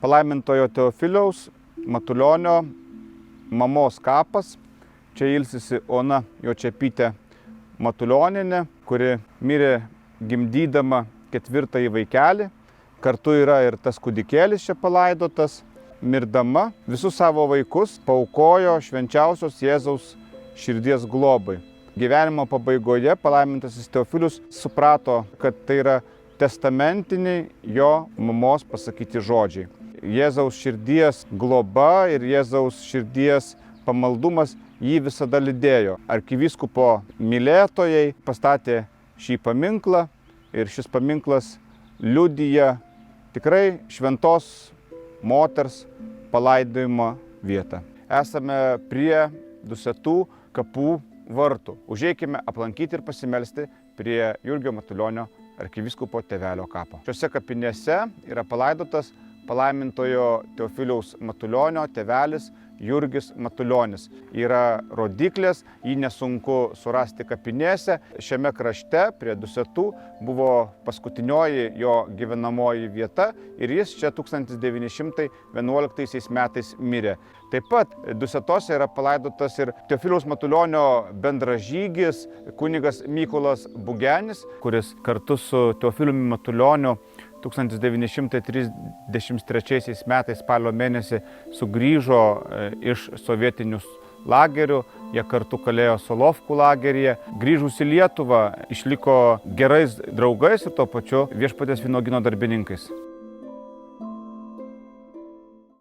palaimintojo Teofiliaus Matulionio mamos kapas. Čia ilsisi Ona Jočepytė Matulionienė, kuri mirė gimdydama 4. vaikelį. Kartu yra ir tas kūdikėlis čia palaidotas. Mirdama visus savo vaikus paaukojo švenčiausios Jėzaus širdies globai. Gyvenimo pabaigoje palaimintasis Teofilius suprato, kad tai yra testamentiniai jo mamos pasakyti žodžiai. Jėzaus širdies globa ir Jėzaus širdies pamaldumas jį visada lydėjo. Arkivyskupo mylėtojai pastatė šį paminklą ir šis paminklas liudija tikrai šventos moters palaidojimo vietą. Esame prie Dusetų kapų vartų. Užeikime aplankyti ir pasimelsti prie Jurgio Matulionio arkivyskupo tėvelio kapo. Šiuose kapinėse yra palaidotas palaimintojo Teofiliaus Matulionio tėvelis Jurgis Matulionis. Yra rodiklės, jį nesunku surasti kapinėse. Šiame krašte prie Dusetų buvo paskutinioji jo gyvenamoji vieta ir jis čia 1911 metais mirė. Taip pat Dusetose yra palaidotas ir Teofiliaus Matulionio bendražygis kunigas Mykolas Bugenis, kuris kartu su Teofiliumi Matulioniu 1933 metais spalio mėnesį sugrįžo iš sovietinių lagerių, jie kartu kalėjo Solovkų lageryje. Grįžus į Lietuvą išliko gerais draugais ir tuo pačiu Viešpaties vynuogyno darbininkais.